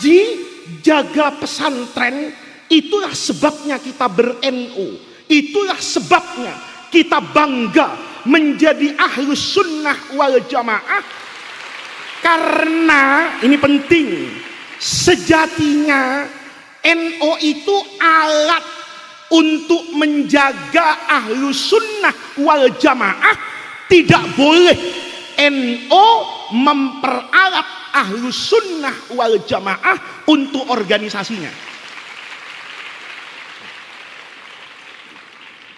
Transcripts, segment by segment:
ngaji, jaga pesantren, itulah sebabnya kita ber-NU. Itulah sebabnya kita bangga menjadi ahlus sunnah wal jamaah. Karena ini penting, sejatinya NU itu alat untuk menjaga ahlus sunnah wal jamaah. Tidak boleh NU memperalat ahlus sunnah wal jamaah untuk organisasinya.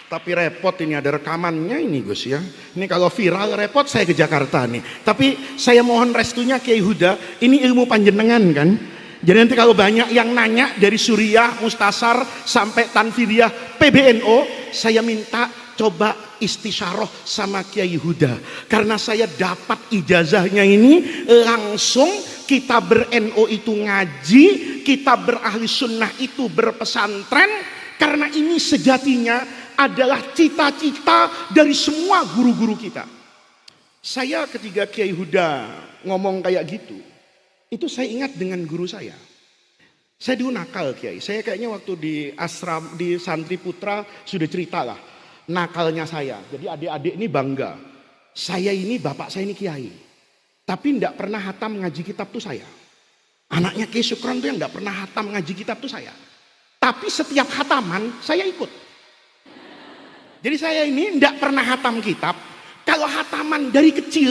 Tapi repot ini, ada rekamannya ini Gus ya. Ini kalau viral repot saya ke Jakarta nih. Tapi saya mohon restunya Kiai Huda, ini ilmu panjenengan kan. Jadi nanti kalau banyak yang nanya dari Suriah, Mustasar sampai Tanfidiyah, PBNO, saya minta coba istisyarah sama Kiai Huda. Karena saya dapat ijazahnya ini langsung, kita ber-NU itu ngaji, kita berahli sunnah itu berpesantren. Karena ini sejatinya adalah cita-cita dari semua guru-guru kita. Saya ketika Kiai Huda ngomong kayak gitu, itu saya ingat dengan guru saya. Saya dulu nakal Kiai. Saya kayaknya waktu di asram di Santri Putra sudah cerita lah nakalnya saya. Jadi adik-adik ini bangga. Saya ini, bapak saya ini Kiai. Tapi tidak pernah hatam ngaji kitab tuh saya. Anaknya Kiai Sukron tuh yang tidak pernah hatam ngaji kitab tuh saya. Tapi setiap hataman saya ikut. Jadi saya ini tidak pernah hatam kitab. Kalau hataman dari kecil,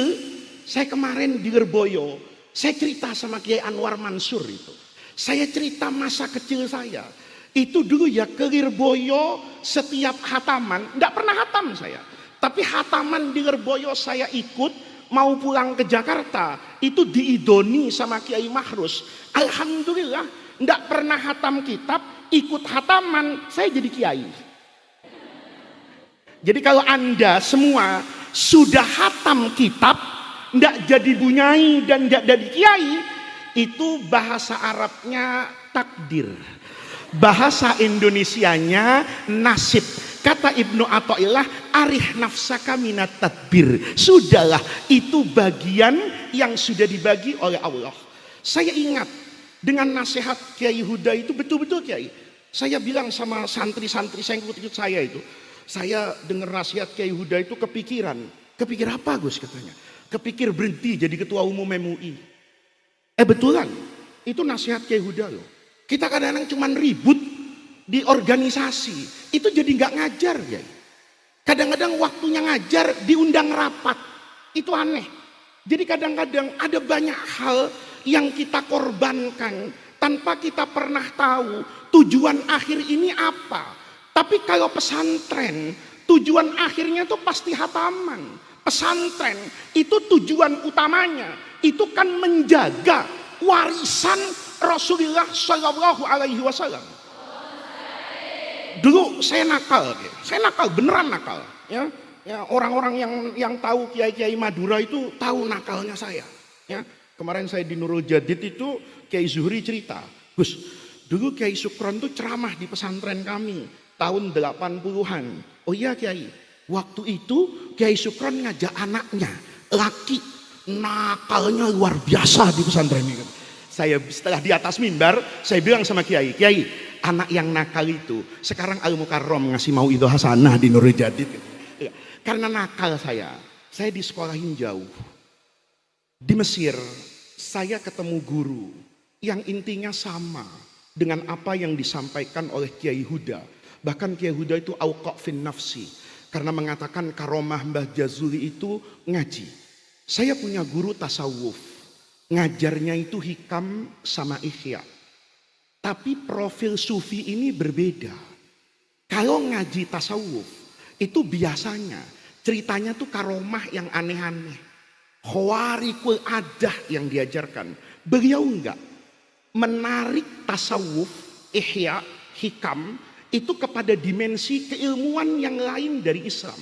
saya kemarin di Lirboyo, saya cerita sama Kiai Anwar Mansur itu. Saya cerita masa kecil saya. Itu dulu ya ke Lirboyo setiap hataman, tidak pernah hatam saya. Tapi hataman di Lirboyo saya ikut, mau pulang ke Jakarta, itu diidoni sama Kiai Mahrus. Alhamdulillah, tidak pernah hatam kitab, ikut hataman, saya jadi Kiai. Jadi kalau Anda semua sudah hatam kitab, tidak jadi bunyai dan tidak jadi kiai, itu bahasa Arabnya takdir. Bahasa Indonesianya nasib. Kata Ibnu Athaillah, arih nafsaka minat tadbir. Sudahlah, itu bagian yang sudah dibagi oleh Allah. Saya ingat dengan nasihat Kiai Huda itu betul-betul Kiai. Saya bilang sama santri-santri saya yang ikut saya itu. Saya dengar nasihat Kiai Huda itu kepikiran. Kepikir apa Gus katanya? Kepikir berhenti jadi ketua umum MUI. Betulan. Itu nasihat Kiai Huda loh. Kita kadang-kadang cuma ribut di organisasi. Itu jadi nggak ngajar ya. Kadang-kadang waktunya ngajar diundang rapat. Itu aneh. Jadi kadang-kadang ada banyak hal yang kita korbankan tanpa kita pernah tahu tujuan akhir ini apa. Tapi kalau pesantren, tujuan akhirnya itu pasti hataman. Pesantren itu tujuan utamanya, itu kan menjaga warisan Rasulullah Shallallahu Alaihi Wasallam. Dulu saya nakal, beneran nakal. Ya, orang-orang yang tahu Kiai-Kiai Madura itu tahu nakalnya saya. Ya, kemarin saya di Nurul Jadid itu Kiai Zuhri cerita, Gus, dulu Kiai Sukron itu ceramah di pesantren kami. Tahun 80-an. Oh iya Kiai, waktu itu Kiai Sukron ngajak anaknya, laki, nakalnya luar biasa di pesantren ini. Saya setelah di atas mimbar, saya bilang sama Kiai, Kiai, anak yang nakal itu sekarang Al Mukarram ngasih mauidhah hasanah di Nurul Jadid. Karena nakal saya disekolahin jauh. Di Mesir, saya ketemu guru yang intinya sama dengan apa yang disampaikan oleh Kiai Huda. Bahkan Kiai Huda itu auqa' fin nafsi. Karena mengatakan karomah Mbah Jazuli itu ngaji. Saya punya guru tasawuf. Ngajarnya itu hikam sama ihya. Tapi profil sufi ini berbeda. Kalau ngaji tasawuf, itu biasanya ceritanya tuh karomah yang aneh-aneh. Khawarikul adah yang diajarkan. Beliau enggak. Menarik tasawuf, ihya, hikam, itu kepada dimensi keilmuan yang lain dari Islam.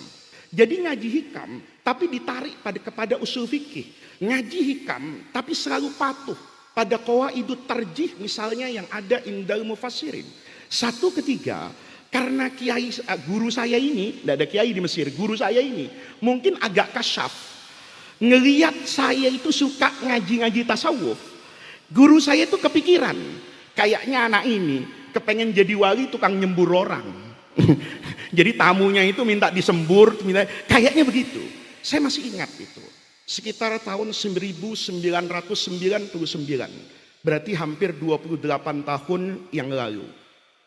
Jadi ngaji hikam tapi ditarik kepada usul fikih. Ngaji hikam tapi selalu patuh pada qawaidut tarjih misalnya yang ada indal mufassirin. Satu ketiga, karena kiai guru saya ini, tidak ada kiai di Mesir, guru saya ini mungkin agak kasyaf. Ngelihat saya itu suka ngaji-ngaji tasawuf. Guru saya itu kepikiran, kayaknya anak ini kepengen jadi wali tukang nyembur orang. Jadi tamunya itu minta disembur, kayaknya begitu. Saya masih ingat itu. Sekitar tahun 1999, berarti hampir 28 tahun yang lalu.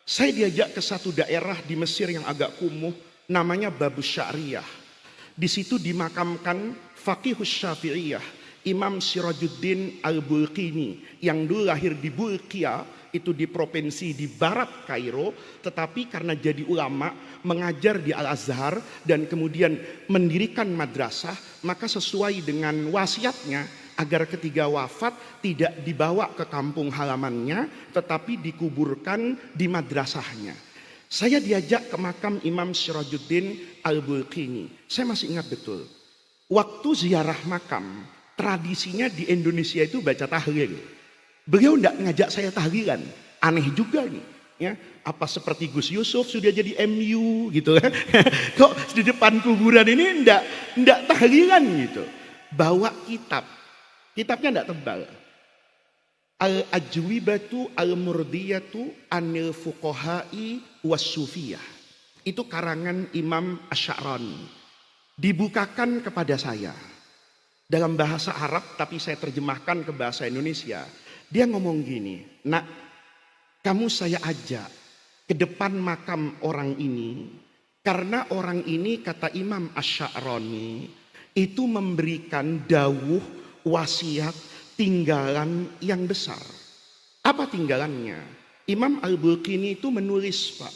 Saya diajak ke satu daerah di Mesir yang agak kumuh, namanya Babus Syariah. Di situ dimakamkan Faqihus Syafi'iyah, Imam Sirajuddin Al-Bulqini, yang dulu lahir di Bulqiyah, itu di provinsi di barat Kairo, tetapi karena jadi ulama, mengajar di Al-Azhar dan kemudian mendirikan madrasah, maka sesuai dengan wasiatnya agar ketika wafat tidak dibawa ke kampung halamannya, tetapi dikuburkan di madrasahnya. Saya diajak ke makam Imam Sirajuddin Al-Bulqini. Saya masih ingat betul. Waktu ziarah makam, tradisinya di Indonesia itu baca tahlil. Beliau tidak ngajak saya tahlilan, aneh juga nih. Ya, apa seperti Gus Yusuf sudah jadi MU gitu kan? Kok di depan kuburan ini ndak tahlilan gitu? Bawa kitab, kitabnya ndak tebal. Al-Ajwibatu Al-Murdiyatu Anil Fuqaha'i Was-Sufiyah. Itu karangan Imam Asy'arani. Dibukakan kepada saya dalam bahasa Arab, tapi saya terjemahkan ke bahasa Indonesia. Dia ngomong gini, nak, kamu saya ajak ke depan makam orang ini, karena orang ini kata Imam Asy'arani itu memberikan dawuh wasiat tinggalan yang besar. Apa tinggalannya? Imam Al-Bulqini itu menulis, Pak,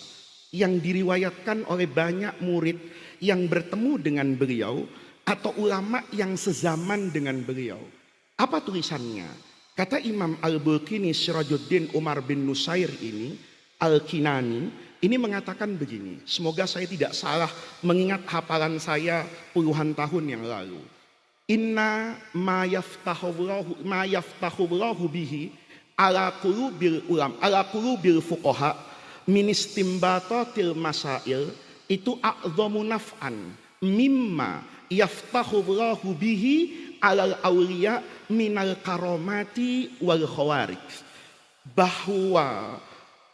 yang diriwayatkan oleh banyak murid yang bertemu dengan beliau atau ulama yang sezaman dengan beliau. Apa tulisannya? Kata Imam Al-Bulqini Sirajuddin Umar bin Nusair ini, Al-Kinani, ini mengatakan begini. Semoga saya tidak salah mengingat hafalan saya puluhan tahun yang lalu. Inna ma yaftahullahu bihi ala qulubil ulam, ala qulubil fuqaha min istimbatatil masail, itu a'dhamu naf'an mimma yaftahullahu bihi alal awliya minal karomati wal khawarij. Bahwa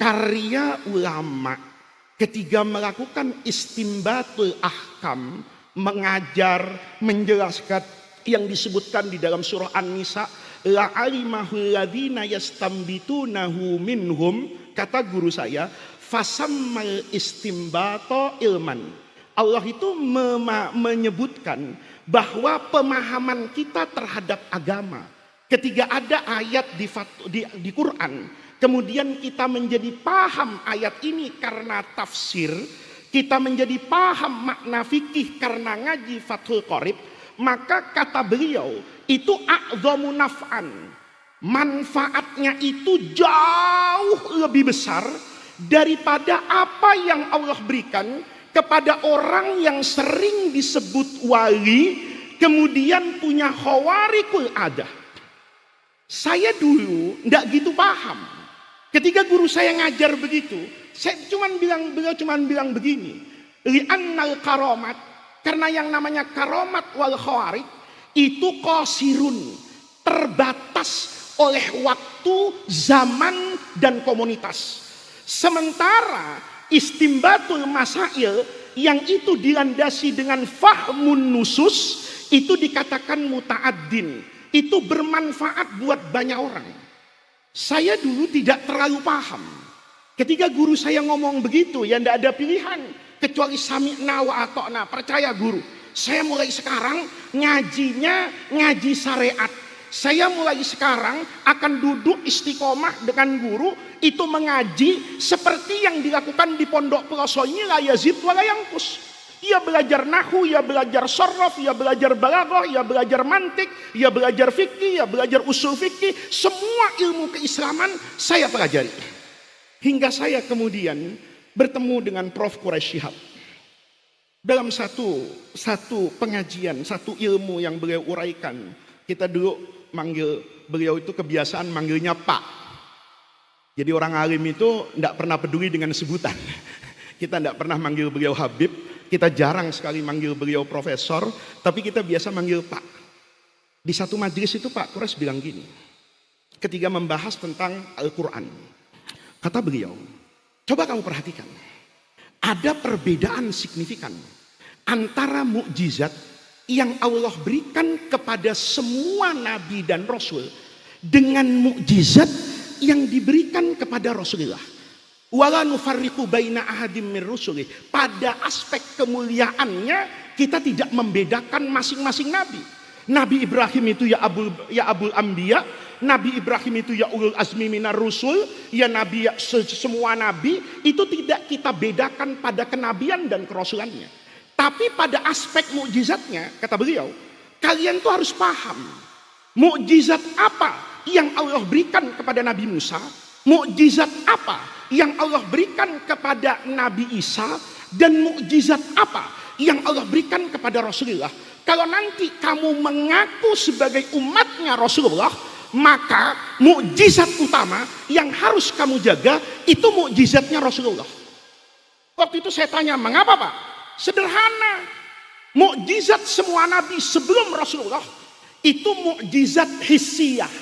karya ulama ketika melakukan istimbatul ahkam, mengajar, menjelaskan yang disebutkan di dalam surah An-Nisa, la alimahul ladzina yastambitunahu minhum, kata guru saya, fasammal istimbato ilman. Allah itu menyebutkan bahwa pemahaman kita terhadap agama, ketika ada ayat di Quran, kemudian kita menjadi paham ayat ini karena tafsir, kita menjadi paham makna fikih karena ngaji Fathul Qorib, maka kata beliau itu a'dhamu naf'an, manfaatnya itu jauh lebih besar daripada apa yang Allah berikan kepada orang yang sering disebut wali, kemudian punya khawarikul adah. Saya dulu tidak gitu paham. Ketika guru saya ngajar begitu, beliau cuma bilang begini, li'annal karomat, karena yang namanya karomat wal khawarik itu qasirun, terbatas oleh waktu, zaman, dan komunitas. Sementara istimbatul masail yang itu dilandasi dengan fahmun nusus itu dikatakan muta'addin, itu bermanfaat buat banyak orang. Saya dulu tidak terlalu paham. Ketika guru saya ngomong begitu, ya tidak ada pilihan kecuali sami'na wa ata'na, percaya guru. Saya mulai sekarang ngajinya ngaji syariat. Saya mulai sekarang akan duduk istiqomah dengan guru, itu mengaji seperti yang dilakukan di Pondok Peloso ini, la yazid wa la yanqus. Ia belajar nahwu, ia belajar sharaf, ia belajar balaghah, ia belajar mantik, ia belajar fikih, ia belajar usul fikih, semua ilmu keislaman saya pelajari. Hingga saya kemudian bertemu dengan Prof. Quraisy Shihab. Dalam satu pengajian, satu ilmu yang beliau uraikan, kita dulu manggil beliau itu kebiasaan manggilnya Pak. Jadi orang alim itu tidak pernah peduli dengan sebutan. Kita tidak pernah manggil beliau Habib, kita jarang sekali manggil beliau Profesor, tapi kita biasa manggil Pak. Di satu majelis itu Pak Quraisy bilang gini, ketika membahas tentang Al-Quran. Kata beliau, coba kamu perhatikan, ada perbedaan signifikan antara mukjizat yang Allah berikan kepada semua nabi dan rasul dengan mukjizat yang diberikan kepada Rasulullah. Wala nufarriqu baina ahadim min rusulih. Pada aspek kemuliaannya kita tidak membedakan masing-masing nabi. Nabi Ibrahim itu ya abul anbiya, Nabi Ibrahim itu ya ulul azmi minar rusul, ya nabi, ya semua nabi itu tidak kita bedakan pada kenabian dan kerasulannya. Tapi pada aspek mukjizatnya, kata beliau, kalian tuh harus paham mukjizat apa yang Allah berikan kepada Nabi Musa, mukjizat apa yang Allah berikan kepada Nabi Isa, dan mukjizat apa yang Allah berikan kepada Rasulullah. Kalau nanti kamu mengaku sebagai umatnya Rasulullah, maka mukjizat utama yang harus kamu jaga itu mukjizatnya Rasulullah. Waktu itu saya tanya, mengapa Pak? Sederhana. Mukjizat semua nabi sebelum Rasulullah itu mukjizat hissiyah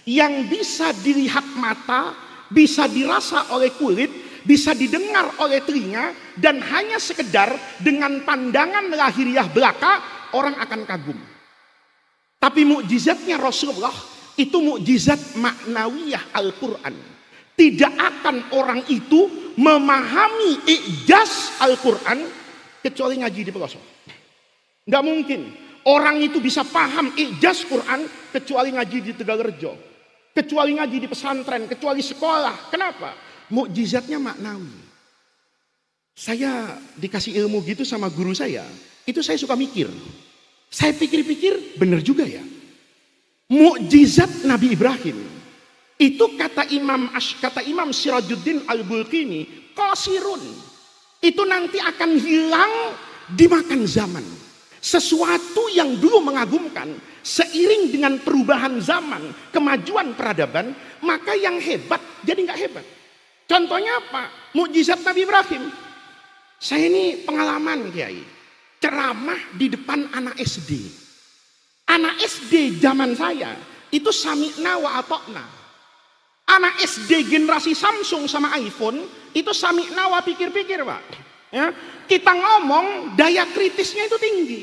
yang bisa dilihat mata, bisa dirasa oleh kulit, bisa didengar oleh telinga, dan hanya sekedar dengan pandangan lahiriah belaka orang akan kagum. Tapi mukjizatnya Rasulullah itu mukjizat maknawiyah Al-Quran. Tidak akan orang itu memahami ijaz Al-Quran kecuali ngaji di pelosok. Nggak mungkin orang itu bisa paham ijaz Quran kecuali ngaji di Tegalrejo, kecuali ngaji di pesantren, kecuali sekolah. Kenapa? Mukjizatnya maknawi. Saya dikasih ilmu gitu sama guru saya, itu saya suka mikir. Saya pikir-pikir, benar juga ya. Mukjizat Nabi Ibrahim itu kata Imam Sirajuddin Al-Bulqini, qasirun. Itu nanti akan hilang dimakan zaman. Sesuatu yang dulu mengagumkan, seiring dengan perubahan zaman, kemajuan peradaban, maka yang hebat jadi nggak hebat. Contohnya apa? Mukjizat Nabi Ibrahim. Saya ini pengalaman Kiai, ceramah di depan anak SD. Anak SD zaman saya itu sami'na wa ata'na. Anak SD generasi Samsung sama iPhone itu sami'na wa pikir-pikir Pak. Ya, kita ngomong daya kritisnya itu tinggi.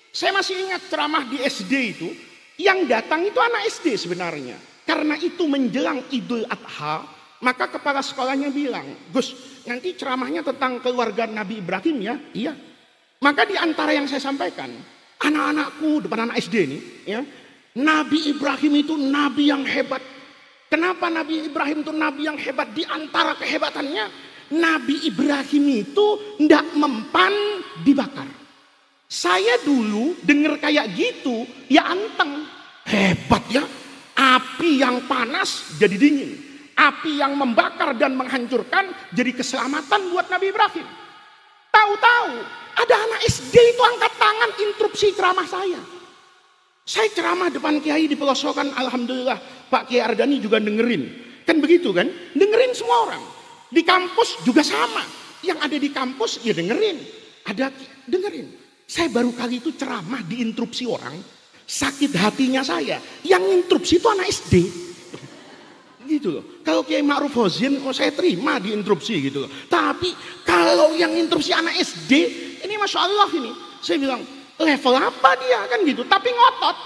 Saya masih ingat ceramah di SD itu, yang datang itu anak SD sebenarnya. Karena itu menjelang Idul Adha, maka kepala sekolahnya bilang, Gus, nanti ceramahnya tentang keluarga Nabi Ibrahim ya? Iya. Maka di antara yang saya sampaikan, anak-anakku depan anak SD ini, ya, Nabi Ibrahim itu nabi yang hebat. Kenapa Nabi Ibrahim itu nabi yang hebat? Di antara kehebatannya, Nabi Ibrahim itu tidak mempan dibakar. Saya dulu dengar kayak gitu, ya anteng. Hebat ya, api yang panas jadi dingin. Api yang membakar dan menghancurkan jadi keselamatan buat Nabi Ibrahim. Tahu-tahu ada anak SD itu angkat tangan interupsi ceramah saya. Saya ceramah depan kiai di pelosokan, alhamdulillah Pak Kiai Ardani juga dengerin. Kan begitu kan? Dengerin semua orang. Di kampus juga sama. Yang ada di kampus ya dengerin. Ada dengerin. Saya baru kali itu ceramah diinterupsi orang. Sakit hatinya saya. Yang interupsi itu anak SD. Gitu loh. Kalau Kiai Ma'ruf Hozin, saya terima diinterupsi gitu loh. Tapi kalau yang interupsi anak SD, ini Masya Allah ini. Saya bilang, level apa dia kan gitu. Tapi ngotot.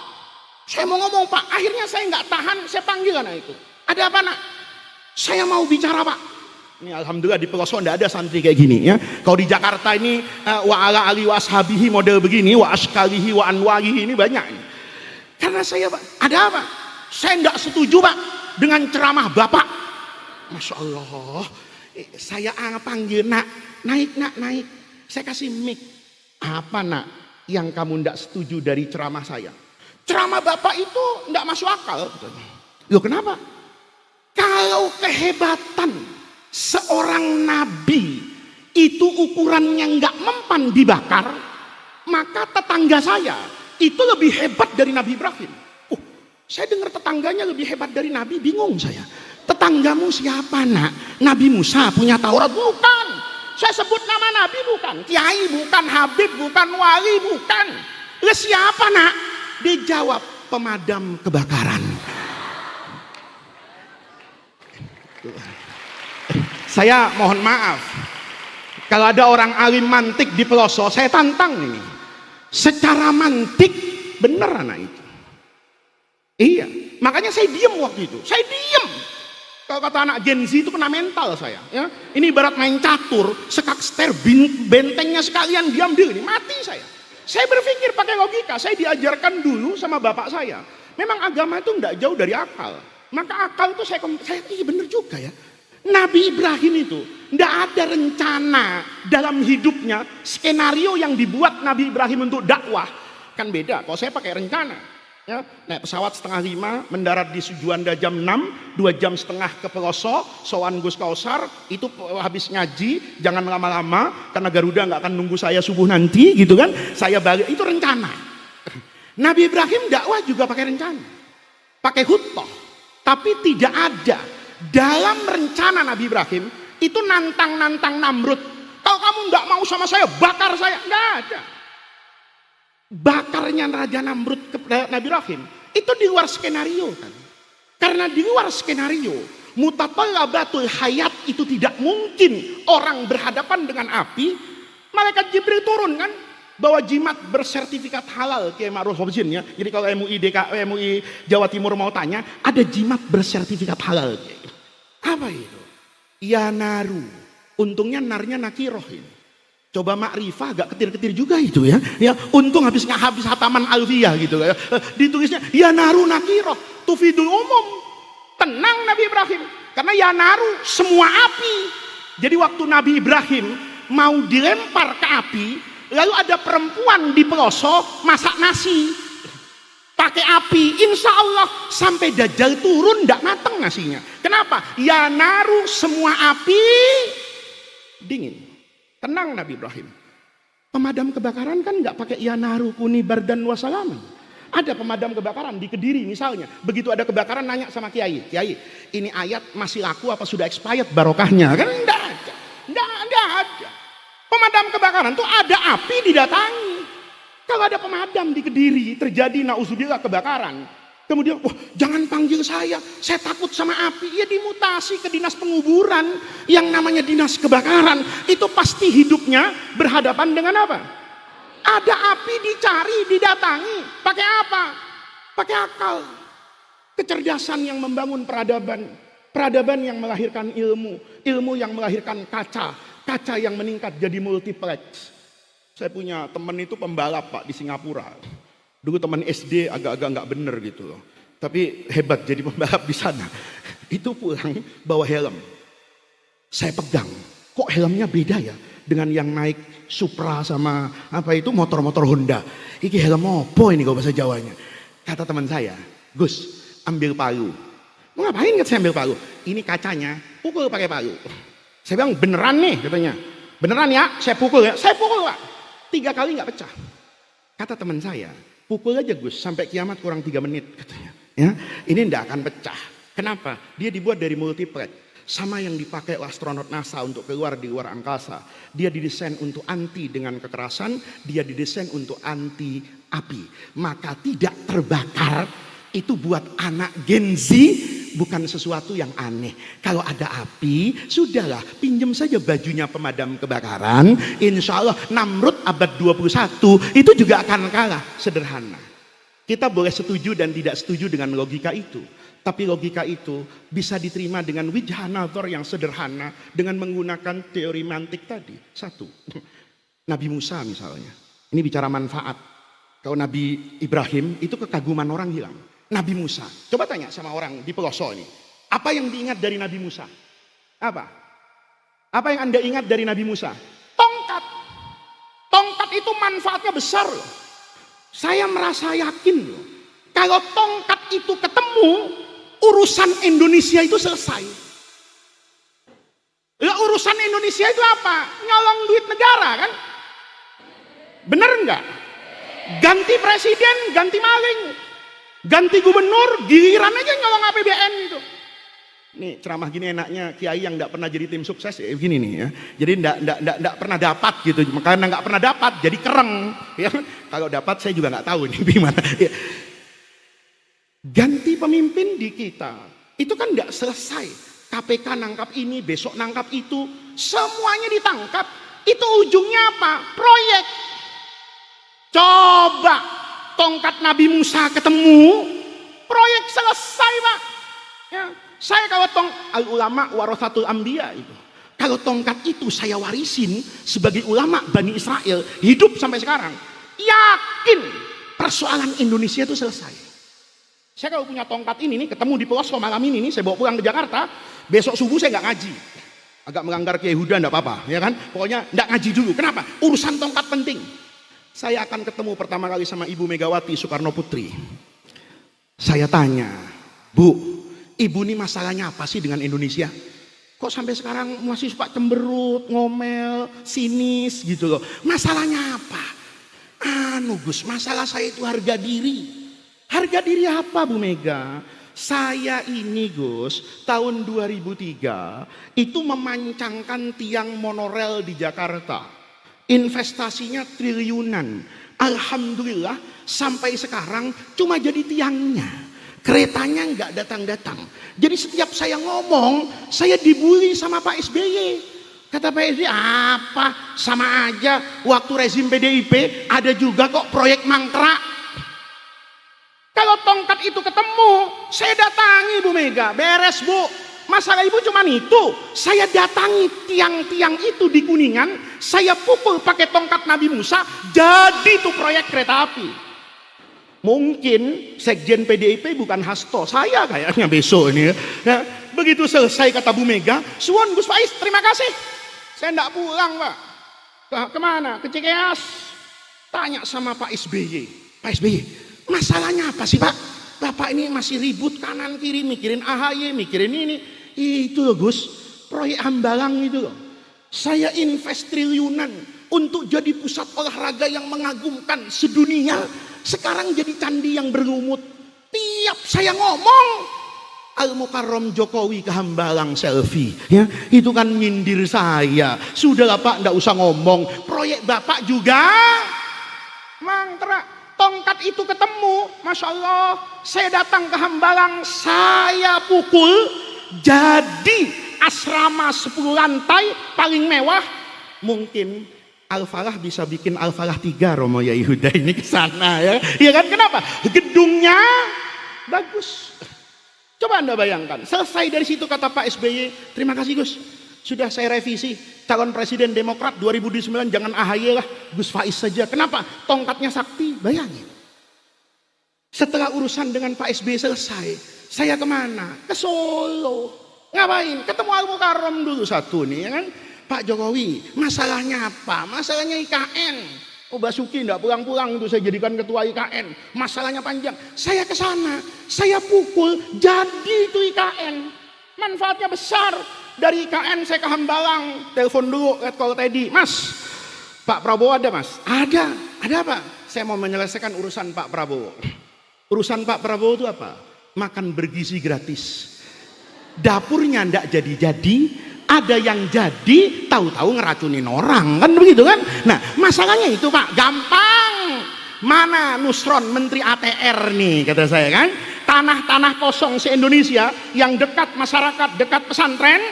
Saya mau ngomong Pak, akhirnya saya nggak tahan, saya panggil anak itu. Ada apa nak? Saya mau bicara Pak. Ini alhamdulillah di pelosok tidak ada santri kayak gini ya. Kalau di Jakarta ini wa ala ali wa ashabihi model begini, wa askalihi wa anwarihi ini banyak. Karena saya Pak, ada apa? Saya tidak setuju Pak dengan ceramah Bapak. Masya Allah. Saya panggil nak, naik. Saya kasih mic. Apa nak yang kamu tidak setuju dari ceramah saya? Ceramah Bapak itu tidak masuk akal. Loh kenapa? Kalau kehebatan seorang nabi itu ukurannya nggak mempan dibakar, maka tetangga saya itu lebih hebat dari Nabi Ibrahim. Saya dengar tetangganya lebih hebat dari Nabi, bingung saya. Tetanggamu siapa nak? Nabi Musa punya Taurat? Bukan. Saya sebut nama Nabi bukan. Kiai bukan, Habib bukan, wali bukan. Lah siapa nak? Dijawab pemadam kebakaran. Saya mohon maaf, kalau ada orang alim mantik di pelosok, saya tantang ini. Secara mantik bener anak itu. Iya, makanya saya diem waktu itu. Saya diem. Kalau kata anak Gen Z itu kena mental saya. Ya. Ini ibarat main catur, sekakster bentengnya sekalian diambil, ini mati saya. Saya berpikir pakai logika. Saya diajarkan dulu sama bapak saya. Memang agama itu enggak jauh dari akal. Maka akal itu saya iya bener juga ya. Nabi Ibrahim itu enggak ada rencana dalam hidupnya, skenario yang dibuat Nabi Ibrahim untuk dakwah. Kan beda, kalau saya pakai rencana. Ya, naik pesawat 4:30, mendarat di Juanda jam 6, 2 jam setengah ke pelosok, sowan Gus Kausar, itu habis ngaji, jangan lama-lama, karena Garuda nggak akan nunggu saya subuh nanti, gitu kan? Saya balik, itu rencana. Nabi Ibrahim dakwah juga pakai rencana, pakai khutbah, tapi tidak ada dalam rencana Nabi Ibrahim itu nantang Namrud. Kalau kamu nggak mau sama saya, bakar saya, nggak ada. Bakarnya Raja Namrud ke Nabi Ibrahim itu di luar skenario kan. Karena di luar skenario mutatalabatul hayat itu tidak mungkin orang berhadapan dengan api. Malaikat Jibril turun kan, bawa jimat bersertifikat halal kayak Ma'ruf Hobzin ya. Jadi kalau MUI Jawa Timur mau tanya, ada jimat bersertifikat halal. Apa itu? Ya naru. Untungnya narnya nakiroh ini. Coba makrifah agak ketir-ketir juga itu ya. Ya, untung habis hataman alfiyah gitu ya. Ditulisnya ya naru nakiroh tufidul umum. Tenang Nabi Ibrahim, karena ya naru semua api. Jadi waktu Nabi Ibrahim mau dilempar ke api, lalu ada perempuan di pelosok masak nasi pakai api, insya Allah sampai Dajjal turun tidak mateng nasinya. Kenapa? Ya naru semua api dingin. Tenang Nabi Ibrahim. Pemadam kebakaran kan nggak pakai ya naru kuni bardan wasalaman. Ada pemadam kebakaran di Kediri misalnya. Begitu ada kebakaran nanya sama Kiai, Kiai, ini ayat masih laku apa sudah expired barokahnya? Kan enggak ada. Enggak ada. Pemadam kebakaran tuh ada api didatangi. Kalau ada pemadam di Kediri terjadi nauzubillah kebakaran, kemudian wah jangan panggil saya takut sama api. Ya dimutasi ke dinas penguburan yang namanya dinas kebakaran. Itu pasti hidupnya berhadapan dengan apa? Ada api dicari, didatangi. Pakai apa? Pakai akal. Kecerdasan yang membangun peradaban. Peradaban yang melahirkan ilmu. Ilmu yang melahirkan kaca. Kaca yang meningkat jadi multiplex. Saya punya teman itu pembalap Pak di Singapura. Dulu teman SD agak-agak nggak bener gitu loh. Tapi hebat jadi pembalap di sana. Itu pulang bawa helm. Saya pegang. Kok helmnya beda ya? Dengan yang naik Supra sama apa itu motor-motor Honda. Iki helm apa ini kalau bahasa Jawanya? Kata teman saya, Gus ambil palu. Mau ngapain saya ambil palu? Ini kacanya, pukul pakai palu. Saya bilang beneran nih katanya. Beneran ya, saya pukul ya. Saya pukul Pak. 3 kali nggak pecah. Kata teman saya, pukul aja Gus sampai kiamat kurang 3 menit katanya. Ya, ini tidak akan pecah. Kenapa? Dia dibuat dari multiplex. Sama yang dipakai astronot NASA untuk keluar di luar angkasa. Dia didesain untuk anti dengan kekerasan. Dia didesain untuk anti api. Maka tidak terbakar itu buat anak Gen Z bukan sesuatu yang aneh. Kalau ada api, sudahlah pinjam saja bajunya pemadam kebakaran. Insya Allah Namrud abad 21 itu juga akan kalah. Sederhana. Kita boleh setuju dan tidak setuju dengan logika itu. Tapi logika itu bisa diterima dengan wijah nazar yang sederhana dengan menggunakan teori mantik tadi. 1. Nabi Musa misalnya. Ini bicara manfaat. Kalau Nabi Ibrahim itu kekaguman orang hilang. Nabi Musa. Coba tanya sama orang di pelosok ini. Apa yang diingat dari Nabi Musa? Apa? Apa yang Anda ingat dari Nabi Musa? Tongkat. Tongkat itu manfaatnya besar loh. Saya merasa yakin loh. Kalau tongkat itu ketemu, urusan Indonesia itu selesai. Ya, urusan Indonesia itu apa? Nyolong duit negara kan? Bener enggak? Ganti presiden, ganti maling. Ganti gubernur, giliran aja nyolong APBN itu. Nih ceramah gini enaknya kiai yang enggak pernah jadi tim sukses ya begini nih ya. Jadi enggak pernah dapat gitu. Karena enggak pernah dapat jadi kereng ya. Kalau dapat saya juga enggak tahu nih gimana. Ya. Ganti pemimpin di kita. Itu kan enggak selesai KPK nangkap ini, besok nangkap itu, semuanya ditangkap. Itu ujungnya apa? Proyek. Coba tongkat Nabi Musa ketemu, proyek selesai Pak. Ya, saya kalau al ulama warasatul anbiya itu, kalau tongkat itu saya warisin sebagai ulama Bani Israel, hidup sampai sekarang, yakin persoalan Indonesia itu selesai. Saya kalau punya tongkat ini nih, ketemu di Posko malam ini nih, saya bawa pulang ke Jakarta, besok subuh saya nggak ngaji. Agak melanggar Kiai Huda enggak apa-apa, ya kan? Pokoknya enggak ngaji dulu. Kenapa? Urusan tongkat penting. Saya akan ketemu pertama kali sama Ibu Megawati Soekarno Putri. Saya tanya, Bu, Ibu ini masalahnya apa sih dengan Indonesia? Kok sampai sekarang masih suka cemberut, ngomel, sinis gitu loh. Masalahnya apa? Gus, masalah saya itu harga diri. Harga diri apa Bu Mega? Saya ini Gus, tahun 2003 itu memancangkan tiang monorel di Jakarta. Investasinya triliunan. Alhamdulillah sampai sekarang cuma jadi tiangnya. Keretanya nggak datang-datang. Jadi setiap saya ngomong, saya dibully sama Pak SBY. Kata Pak SBY, apa? Sama aja waktu rezim PDIP ada juga kok proyek mangkrak. Kalau tongkat itu ketemu, saya datangi Bu Mega, beres Bu. Masalah Ibu cuma itu. Saya datangi tiang-tiang itu di Kuningan, saya pukul pakai tongkat Nabi Musa, jadi tuh proyek kereta api. Mungkin Sekjen PDIP bukan Hasto, saya kayaknya besok ini ya. Nah, begitu selesai kata Bu Mega, suwun Gus Faiz, terima kasih. Saya enggak pulang Pak. Kemana? Ke Cikeas. Tanya sama Pak SBY. Pak SBY, masalahnya apa sih Pak? Bapak ini masih ribut kanan kiri, mikirin AHY, mikirin ini. Itu loh Gus, proyek Hambalang itu loh. Saya invest triliunan untuk jadi pusat olahraga yang mengagumkan sedunia. Sekarang jadi candi yang berlumut. Tiap saya ngomong, Al-Mukarram Jokowi ke Hambalang selfie. Ya, itu kan nyindir saya. Sudahlah Pak, enggak usah ngomong. Proyek Bapak juga mangkrak. Tongkat itu ketemu, Masya Allah, saya datang ke Hambalang, saya pukul, jadi asrama 10 lantai paling mewah. Mungkin Al-Falah bisa bikin Al-Falah 3 Romo Yai Huda ini ke sana ya. Ya kan, kenapa? Gedungnya bagus. Coba Anda bayangkan, selesai dari situ kata Pak SBY, terima kasih Gus, sudah saya revisi calon presiden Demokrat 2009 jangan AHY lah, Gus Faiz saja. Kenapa? Tongkatnya sakti. Bayangin. Setelah urusan dengan Pak SBY selesai, saya kemana? Ke Solo. Ngapain? Ketemu Al-Mukarram dulu satu nih, ya kan? Pak Jokowi, masalahnya apa? Masalahnya IKN. Oh Basuki enggak pulang-pulang itu saya jadikan ketua IKN. Masalahnya panjang. Saya ke sana, saya pukul, jadi itu IKN. Manfaatnya besar. Dari IKN saya ke Hambalang, telepon dulu call Teddy, Mas, Pak Prabowo ada Mas? Ada apa? Saya mau menyelesaikan urusan Pak Prabowo. Urusan Pak Prabowo itu apa? Makan bergizi gratis. Dapurnya ndak jadi-jadi, ada yang jadi, tahu-tahu ngeracunin orang, kan begitu kan? Nah, masalahnya itu Pak, gampang. Mana Nusron Menteri ATR nih kata saya kan? Tanah-tanah kosong se-Indonesia yang dekat masyarakat, dekat pesantren,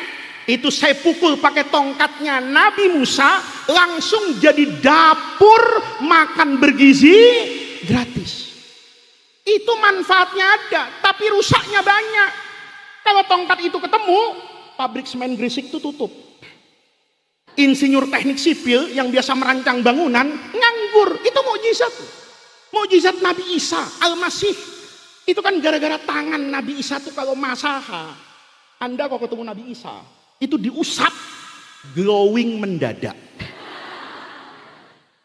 itu saya pukul pakai tongkatnya Nabi Musa, langsung jadi dapur makan bergizi gratis. Itu manfaatnya ada, tapi rusaknya banyak. Kalau tongkat itu ketemu, pabrik semen Gresik itu tutup. Insinyur teknik sipil yang biasa merancang bangunan nganggur. Itu mukjizat. Mukjizat Nabi Isa Al-Masih. Itu kan gara-gara tangan Nabi Isa tuh kalau masaha. Anda kalau ketemu Nabi Isa, itu diusap, glowing mendadak.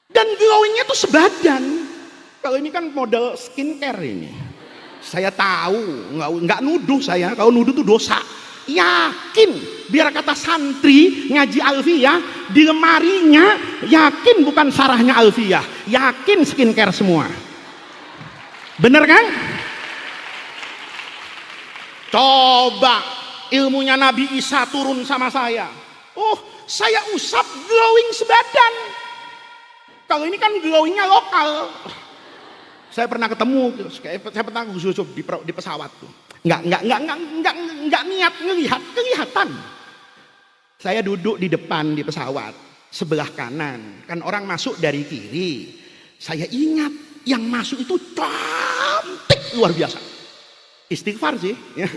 Dan glowingnya tuh sebadan. Kalau ini kan model skincare ini. Saya tahu, nggak nuduh saya. Kalau nuduh tuh dosa. Yakin, biar kata santri ngaji Alfiyah, di lemarinya yakin bukan sarahnya Alfiyah. Yakin skincare semua. Bener kan? Coba ilmunya Nabi Isa turun sama saya. Oh, saya usap glowing sebadan. Kalau ini kan glowingnya lokal. Saya pernah ketemu, saya pernah khusus di pesawat tuh. Nggak niat ngelihat, kelihatan. Saya duduk di depan di pesawat, sebelah kanan. Kan orang masuk dari kiri. Saya ingat yang masuk itu cantik luar biasa. Istighfar sih. Ya.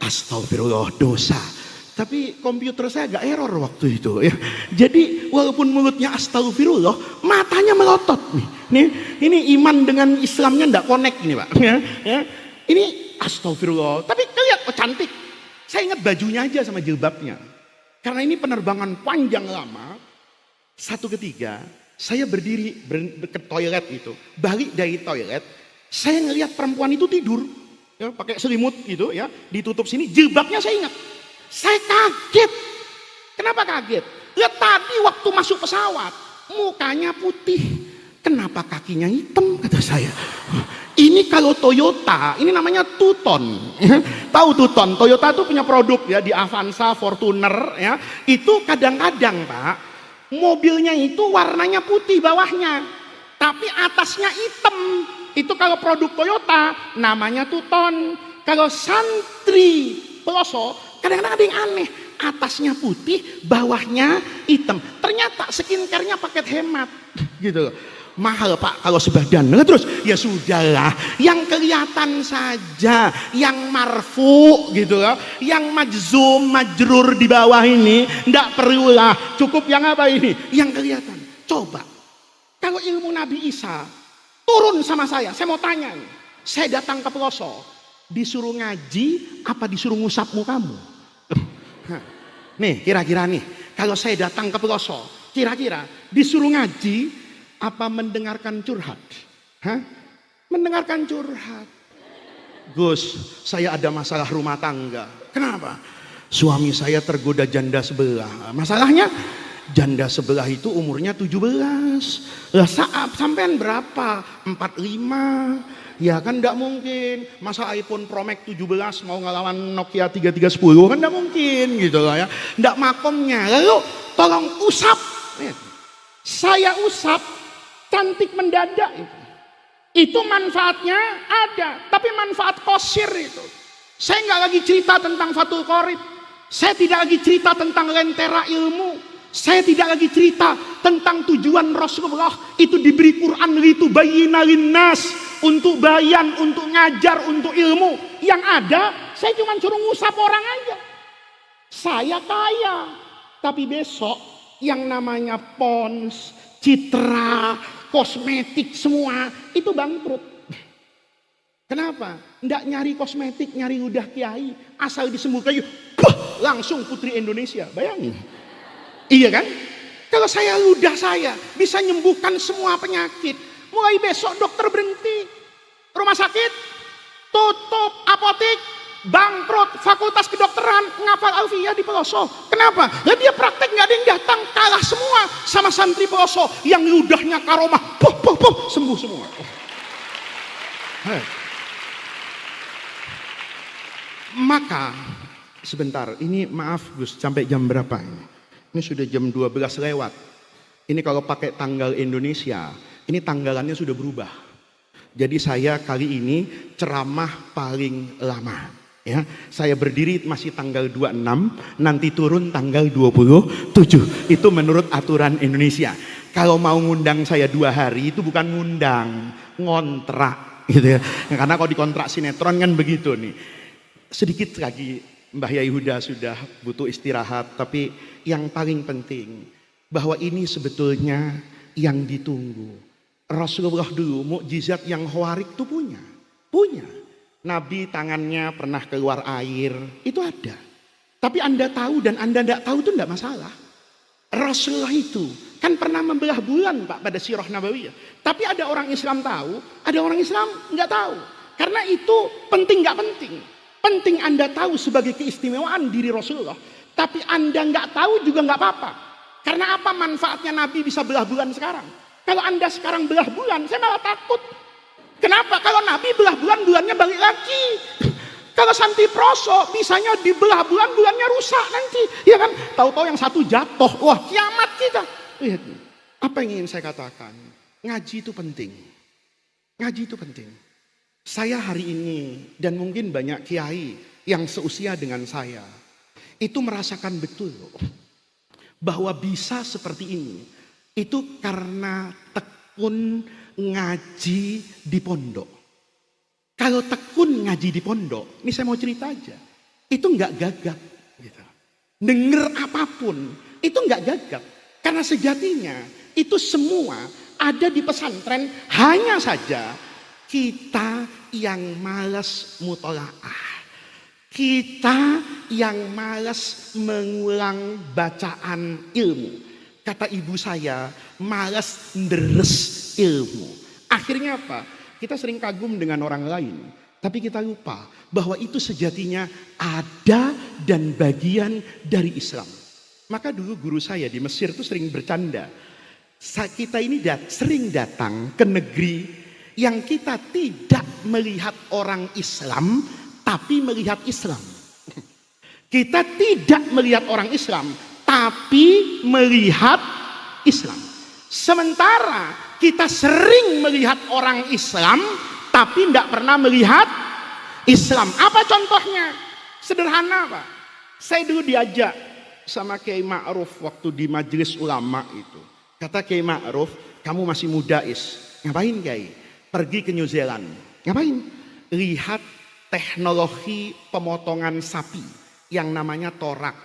Astagfirullah, dosa. Tapi komputer saya agak error waktu itu. Ya. Jadi walaupun mulutnya astagfirullah, matanya melotot nih. Ini iman dengan Islamnya enggak connect ini Pak. Ya. Ini astagfirullah. Tapi lihat, oh cantik. Saya ingat bajunya aja sama jilbabnya. Karena ini penerbangan panjang lama. Satu ketiga, saya berdiri ke toilet itu. Balik dari toilet, saya ngelihat perempuan itu tidur. Ya, pakai selimut gitu ya, ditutup sini, jilbabnya saya ingat. Saya kaget. Kenapa kaget? Lihat tadi waktu masuk pesawat, mukanya putih. Kenapa kakinya hitam, kata saya. Ini kalau Toyota, ini namanya Tuton. Tahu Tuton? Toyota itu punya produk ya di Avanza, Fortuner ya. Itu kadang-kadang Pak, mobilnya itu warnanya putih bawahnya, tapi atasnya hitam. Itu kalau produk Toyota namanya Tuton. Kalau Santri Peloso kadang-kadang ada yang aneh, atasnya putih, bawahnya hitam. Ternyata skincare-nya paket hemat, gitu. Mahal Pak kalau sebadan. Nah, terus ya sudahlah, yang kelihatan saja, yang marfu gitu loh, yang majzum, majrur di bawah ini ndak perlulah, cukup yang apa ini, yang kelihatan. Coba kalau ilmu Nabi Isa turun sama saya mau tanya nih, saya datang ke Peloso, disuruh ngaji apa disuruh ngusap mukamu? Nih kira-kira nih, kalau saya datang ke Peloso, kira-kira disuruh ngaji apa mendengarkan curhat? Hah? Mendengarkan curhat. Gus, saya ada masalah rumah tangga. Kenapa? Suami saya tergoda janda sebelah. Masalahnya janda sebelah itu umurnya 17. Lah sampean berapa? 45. Ya kan enggak mungkin. Masa iPhone Pro Max 17 mau ngelawan Nokia 3310 kan enggak mungkin gitu lah ya. Enggak makomnya. Lalu tolong usap. Saya usap, cantik mendadak itu manfaatnya ada, tapi manfaat kosir itu. Saya nggak lagi cerita tentang Fathul Qorib, saya tidak lagi cerita tentang lentera ilmu, saya tidak lagi cerita tentang tujuan Rasulullah itu diberi Quran itu bayyina linnas, untuk bayan, untuk ngajar, untuk ilmu. Yang ada saya cuma suruh ngusap orang aja. Saya kaya, tapi besok yang namanya Pons, Citra, kosmetik semua itu bangkrut. Kenapa? Nggak nyari kosmetik, nyari ludah kiai, asal disembuhkan langsung putri Indonesia. Bayangin. Iya kan? Kalau saya ludah saya bisa nyembuhkan semua penyakit. Mulai besok dokter berhenti, rumah sakit tutup, apotek bangkrut, fakultas kedokteran ngapal Alfiyah di Peloso. Kenapa? Lah dia praktek nggak ada yang datang, kalah semua sama santri Peloso yang ludahnya karomah, sembuh semua. Maka sebentar, ini maaf Gus, sampai jam berapa ini? Ini sudah jam 12 lewat. Ini kalau pakai tanggal Indonesia, ini tanggalannya sudah berubah. Jadi saya kali ini ceramah paling lama. Ya, saya berdiri masih tanggal 26, nanti turun tanggal 27. Itu menurut aturan Indonesia. Kalau mau ngundang saya 2 hari itu bukan ngundang, ngontrak gitu ya. Karena kalau dikontrak sinetron kan begitu nih. Sedikit lagi Mbah Yai Huda sudah butuh istirahat, tapi yang paling penting bahwa ini sebetulnya yang ditunggu. Rasulullah dulu mukjizat yang khawarik itu punya. Nabi tangannya pernah keluar air, itu ada. Tapi Anda tahu dan Anda tidak tahu itu tidak masalah. Rasulullah itu kan pernah membelah bulan Pak pada sirah Nabawiyah. Tapi ada orang Islam tahu, ada orang Islam nggak tahu. Karena itu penting nggak penting. Penting Anda tahu sebagai keistimewaan diri Rasulullah. Tapi Anda nggak tahu juga nggak apa-apa. Karena apa manfaatnya Nabi bisa belah bulan sekarang? Kalau Anda sekarang belah bulan, saya malah takut. Kenapa? Kalau Nabi belah bulan, bulannya balik lagi. Kalau Santi Proso, bisanya dibelah bulan, bulannya rusak nanti. Ya kan? Tahu-tahu yang satu jatuh. Wah, kiamat kita. Lihat, apa yang ingin saya katakan? Ngaji itu penting. Ngaji itu penting. Saya hari ini dan mungkin banyak kiai yang seusia dengan saya itu merasakan betul bahwa bisa seperti ini. Itu karena tekun ngaji di pondok. Kalau tekun ngaji di pondok, ini saya mau cerita aja, itu nggak gagap. Gitu. Denger apapun, itu nggak gagap. Karena sejatinya itu semua ada di pesantren, hanya saja kita yang malas mutolaah. Kita yang malas mengulang bacaan ilmu. Kata ibu saya, malas deres ilmu. Akhirnya apa? Kita sering kagum dengan orang lain. Tapi kita lupa bahwa itu sejatinya ada dan bagian dari Islam. Maka dulu guru saya di Mesir itu sering bercanda. Kita ini sering datang ke negeri yang kita tidak melihat orang Islam, tapi melihat Islam. Kita tidak melihat orang Islam, tapi melihat Islam. Sementara kita sering melihat orang Islam, tapi tidak pernah melihat Islam. Apa contohnya? Sederhana Pak. Saya dulu diajak sama Kiai Ma'ruf waktu di majelis ulama itu. Kata Kiai Ma'ruf, kamu masih muda Ngapain Kiai? Pergi ke New Zealand. Ngapain? Lihat teknologi pemotongan sapi yang namanya torak.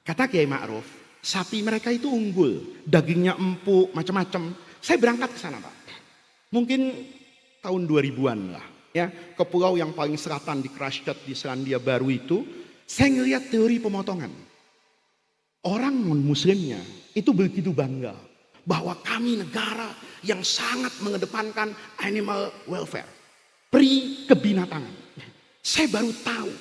Kata Kiai Ma'ruf, sapi mereka itu unggul, dagingnya empuk, macam-macam. Saya berangkat ke sana Pak. Mungkin tahun 2000-an lah. Ya, ke pulau yang paling selatan di Christchurch di Selandia Baru itu, saya ngelihat teori pemotongan. Orang non-muslimnya itu begitu bangga bahwa kami negara yang sangat mengedepankan animal welfare, pri kebinatangan. Saya baru tahu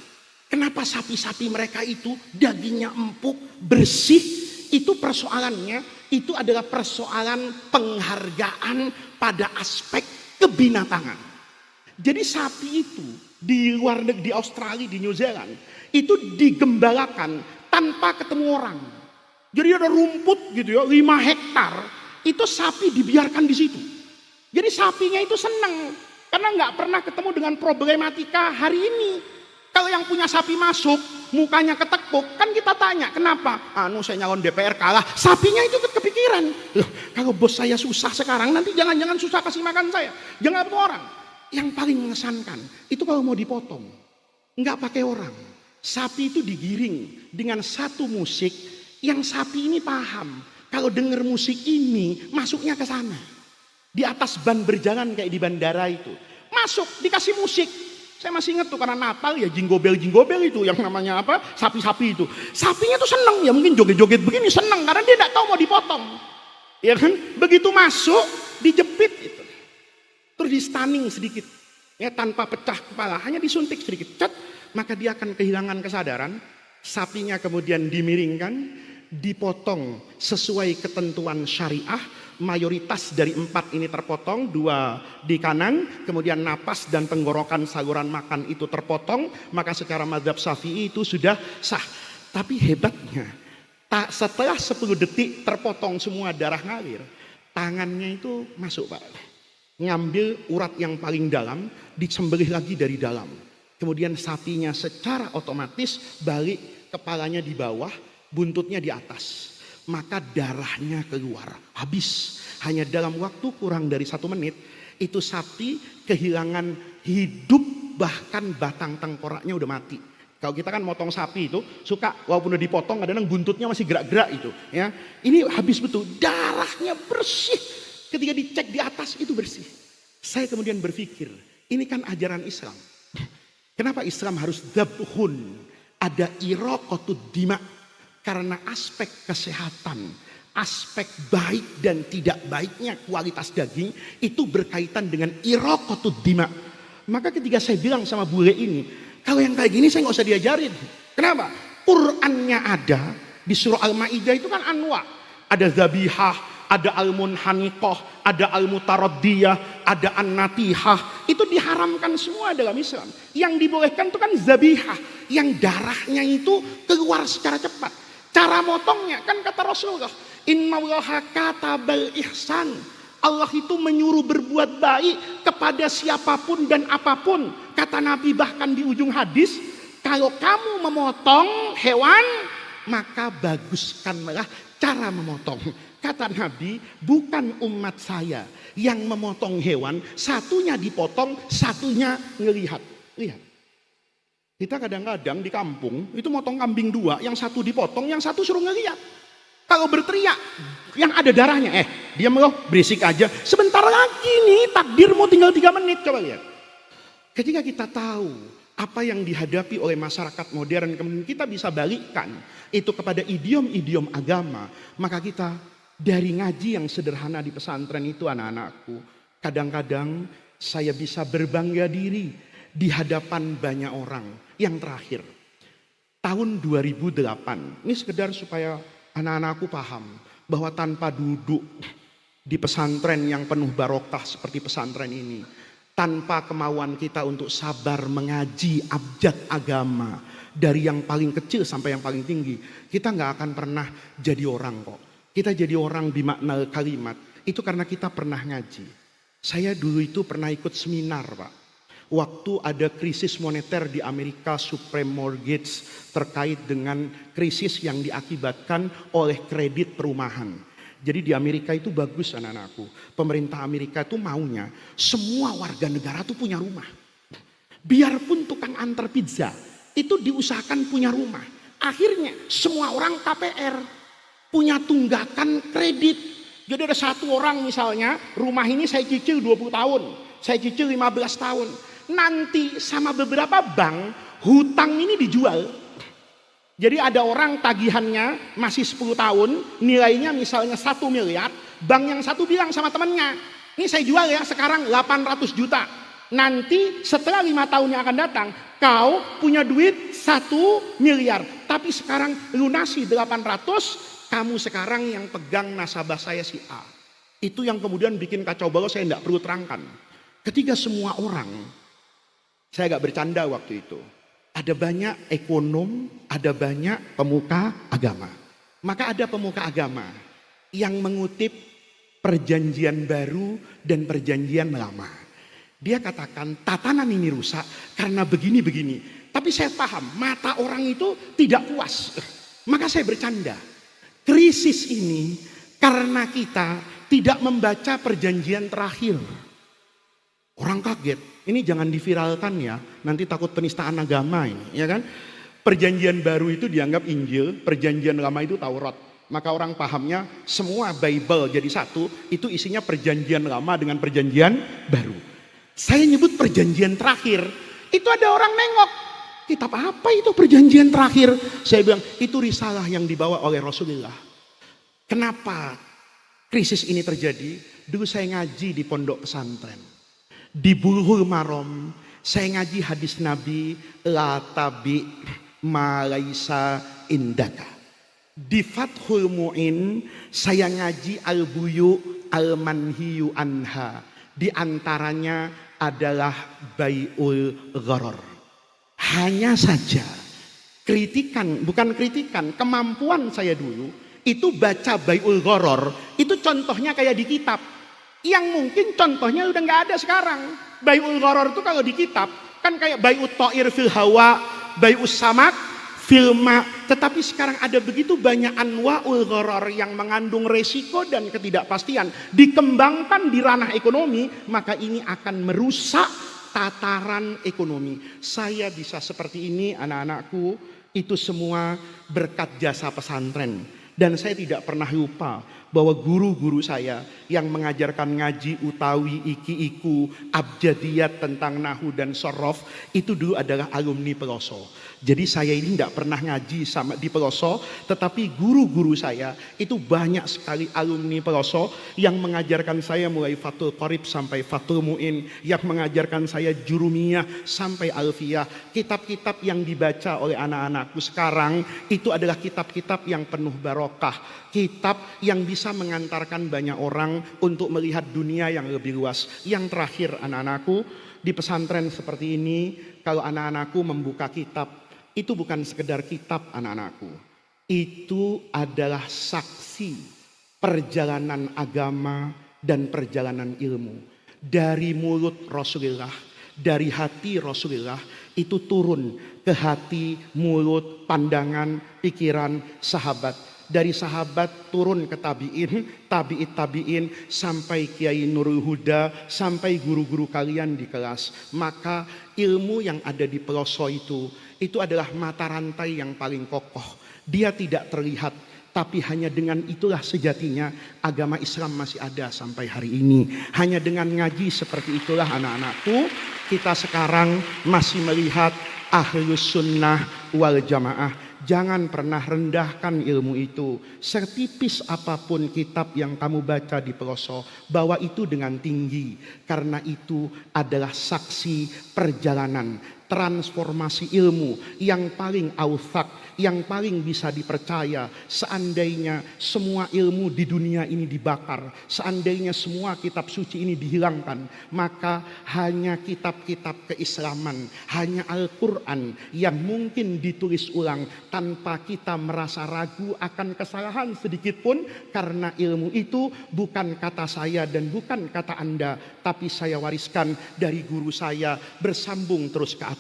kenapa sapi-sapi mereka itu dagingnya empuk, bersih. Itu persoalannya, itu adalah persoalan penghargaan pada aspek kebinatangan. Jadi sapi itu di luar negeri, di Australia, di New Zealand, itu digembalakan tanpa ketemu orang. Jadi ada rumput gitu ya, 5 hektar, itu sapi dibiarkan di situ. Jadi sapinya itu senang karena nggak pernah ketemu dengan problematika hari ini. Kalau yang punya sapi masuk, mukanya ketekuk, kan kita tanya, kenapa? Saya nyalon DPR kalah, sapinya itu kepikiran. Loh, kalau bos saya susah sekarang, nanti jangan-jangan susah kasih makan saya. Jangan ketemu orang. Yang paling mengesankan, itu kalau mau dipotong, nggak pakai orang. Sapi itu digiring dengan satu musik, yang sapi ini paham. Kalau dengar musik ini, masuknya ke sana. Di atas ban berjalan kayak di bandara itu. Masuk, dikasih musik. Saya masih ingat tuh karena Natal ya jinggobel itu yang namanya apa? Sapi-sapi itu. Sapinya tuh seneng ya, mungkin joget-joget begini seneng karena dia tidak tahu mau dipotong. Ya kan? Begitu masuk dijepit itu. Terus di stunning sedikit. Ya tanpa pecah kepala, hanya disuntik sedikit. Cet, maka dia akan kehilangan kesadaran. Sapinya kemudian dimiringkan, dipotong sesuai ketentuan syariah. Mayoritas dari 4 ini terpotong, 2 di kanan, kemudian napas dan tenggorokan saluran makan itu terpotong, maka secara mazhab Syafi'i itu sudah sah. Tapi hebatnya, setelah 10 detik terpotong semua darah ngalir, tangannya itu masuk Pak. Ngambil urat yang paling dalam, disembelih lagi dari dalam. Kemudian sapinya secara otomatis balik, kepalanya di bawah, buntutnya di atas. Maka darahnya keluar, habis. Hanya dalam waktu kurang dari 1 menit, itu sapi kehilangan hidup, bahkan batang tengkoraknya udah mati. Kalau kita kan motong sapi itu, suka walaupun udah dipotong, kadang buntutnya masih gerak-gerak itu. Ya, ini habis betul, darahnya bersih. Ketika dicek di atas itu bersih. Saya kemudian berpikir, ini kan ajaran Islam. Kenapa Islam harus dzabhun? Ada iraqatud dima. Karena aspek kesehatan, aspek baik dan tidak baiknya kualitas daging itu berkaitan dengan iraqatud dima. Maka ketika saya bilang sama bule ini, kalau yang kayak gini saya nggak usah diajarin. Kenapa? Qurannya ada di surah Al-Maidah itu kan anwa. Ada zabihah, ada al-munhaniqah, ada al-mutaraddiyah, ada an-natihah. Itu diharamkan semua dalam Islam. Yang dibolehkan itu kan zabihah, yang darahnya itu keluar secara cepat. Cara motongnya kan kata Rasulullah, innallaha katabal ihsan. Allah itu menyuruh berbuat baik kepada siapapun dan apapun. Kata Nabi bahkan di ujung hadis, kalau kamu memotong hewan, maka baguskanlah cara memotong. Kata Nabi, bukan umat saya yang memotong hewan, satunya dipotong, satunya ngelihat. Lihat. Kita kadang-kadang di kampung, itu motong kambing 2, yang satu dipotong, yang satu suruh ngelihat. Kalau berteriak, yang ada darahnya, diam loh, berisik aja. Sebentar lagi nih, takdir mau tinggal 3 menit, coba lihat. Ketika kita tahu apa yang dihadapi oleh masyarakat modern, kemudian kita bisa balikkan itu kepada idiom-idiom agama, maka kita dari ngaji yang sederhana di pesantren itu, anak-anakku, kadang-kadang saya bisa berbangga diri di hadapan banyak orang. Yang terakhir, tahun 2008, ini sekedar supaya anak-anakku paham bahwa tanpa duduk di pesantren yang penuh barokah seperti pesantren ini, tanpa kemauan kita untuk sabar mengaji abjad agama dari yang paling kecil sampai yang paling tinggi, kita nggak akan pernah jadi orang kok. Kita jadi orang bimakna kalimat itu karena kita pernah ngaji. Saya dulu itu pernah ikut seminar, Pak. Waktu ada krisis moneter di Amerika, subprime mortgage, terkait dengan krisis yang diakibatkan oleh kredit perumahan. Jadi di Amerika itu bagus, anak-anakku. Pemerintah Amerika itu maunya semua warga negara itu punya rumah. Biarpun tukang antar pizza itu diusahakan punya rumah. Akhirnya semua orang KPR punya tunggakan kredit. Jadi ada satu orang misalnya, rumah ini saya cicil 20 tahun, saya cicil 15 tahun. Nanti sama beberapa bank hutang ini dijual. Jadi ada orang tagihannya masih 10 tahun, nilainya misalnya 1 miliar, bank yang satu bilang sama temannya, ini saya jual ya sekarang 800 juta. Nanti setelah 5 tahun yang akan datang, kau punya duit 1 miliar. Tapi sekarang lunasi 800, kamu sekarang yang pegang nasabah saya si A. Itu yang kemudian bikin kacau balau, saya tidak perlu terangkan. Ketika semua orang, saya agak bercanda waktu itu, ada banyak ekonom, ada banyak pemuka agama. Maka ada pemuka agama yang mengutip perjanjian baru dan perjanjian lama. Dia katakan tatanan ini rusak karena begini-begini. Tapi saya paham mata orang itu tidak puas. Maka saya bercanda. Krisis ini karena kita tidak membaca perjanjian terakhir. Orang kaget, ini jangan diviralkan ya, nanti takut penistaan agama ini, ya kan? Perjanjian baru itu dianggap Injil, perjanjian lama itu Taurat. Maka orang pahamnya semua Bible jadi satu, itu isinya perjanjian lama dengan perjanjian baru. Saya nyebut perjanjian terakhir, itu ada orang nengok, kitab apa itu perjanjian terakhir? Saya bilang, itu risalah yang dibawa oleh Rasulullah. Kenapa krisis ini terjadi? Dulu saya ngaji di pondok pesantren. Di Bulughul Maram, saya ngaji hadis Nabi, la tabi ma laisa indaka. Di Fathul Mu'in, saya ngaji al-buyu al-manhiyu anha. Di antaranya adalah bai'ul gharar. Hanya saja, bukan kritikan, kemampuan saya dulu, itu baca bai'ul gharar, itu contohnya kayak di kitab. Yang mungkin contohnya udah nggak ada sekarang. Bai'ul gharar itu kalau di kitab kan kayak bai'ut ta'ir fil hawa, bai'us samak fil ma. Tetapi sekarang ada begitu banyak anwa'ul gharar yang mengandung resiko dan ketidakpastian. Dikembangkan di ranah ekonomi, maka ini akan merusak tataran ekonomi. Saya bisa seperti ini, anak-anakku, itu semua berkat jasa pesantren. Dan saya tidak pernah lupa bahwa guru-guru saya yang mengajarkan ngaji utawi, iki-iku, abjadiyat tentang nahu dan sorof, itu dulu adalah alumni Peloso. Jadi saya ini tidak pernah ngaji sama di Peloso, tetapi guru-guru saya itu banyak sekali alumni Peloso yang mengajarkan saya mulai Fathul Qorib sampai Fathul Mu'in, yang mengajarkan saya Jurumiyah sampai Alfiyah. Kitab-kitab yang dibaca oleh anak-anakku sekarang itu adalah kitab-kitab yang penuh barokah, kitab yang bisa mengantarkan banyak orang untuk melihat dunia yang lebih luas. Yang terakhir, anak-anakku, di pesantren seperti ini, kalau anak-anakku membuka kitab, itu bukan sekedar kitab, anak-anakku. Itu adalah saksi perjalanan agama dan perjalanan ilmu. Dari mulut Rasulullah, dari hati Rasulullah itu turun ke hati, mulut, pandangan, pikiran sahabat. Dari sahabat turun ke tabi'in, tabi'in sampai Kiai Nurul Huda, sampai guru-guru kalian di kelas. Maka ilmu yang ada di pelosok itu adalah mata rantai yang paling kokoh. Dia tidak terlihat, tapi hanya dengan itulah sejatinya agama Islam masih ada sampai hari ini. Hanya dengan ngaji seperti itulah anak-anakku, kita sekarang masih melihat Ahlus Sunnah wal Jamaah. Jangan pernah rendahkan ilmu itu. Setipis apapun kitab yang kamu baca di pelosok, bawa itu dengan tinggi. Karena itu adalah saksi perjalanan transformasi ilmu yang paling authak, yang paling bisa dipercaya. Seandainya semua ilmu di dunia ini dibakar, seandainya semua kitab suci ini dihilangkan, maka hanya kitab-kitab keislaman, hanya Al-Quran yang mungkin ditulis ulang tanpa kita merasa ragu akan kesalahan sedikit pun. Karena ilmu itu bukan kata saya dan bukan kata Anda, tapi saya wariskan dari guru saya, bersambung terus ke atas.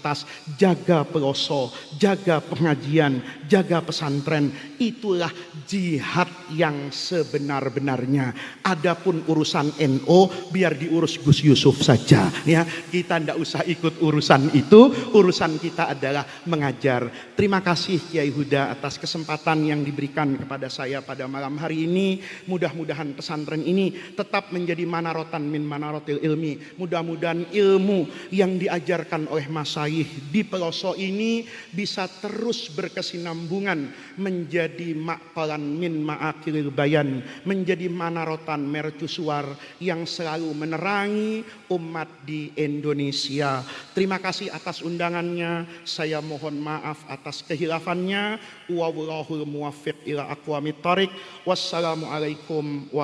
Jaga pelosok, jaga pengajian, jaga pesantren. Itulah jihad yang sebenar-benarnya. Adapun urusan NO biar diurus Gus Yusuf saja, ya. Kita tidak usah ikut urusan itu. Urusan kita adalah mengajar. Terima kasih Kiai Huda atas kesempatan yang diberikan kepada saya pada malam hari ini. Mudah-mudahan pesantren ini tetap menjadi manarotan min manarotil ilmi. Mudah-mudahan ilmu yang diajarkan oleh masyayikh di pelosok ini bisa terus berkesinambungan menjadi maqalan min ma'akilil bayan, menjadi manarotan mercusuar yang selalu menerangi umat di Indonesia. Terima kasih atas undangannya. Saya mohon maaf atas kehilafannya. Wallahul muwaffiq ila aqwamit thoriq. Wassalamualaikum warahmatullahi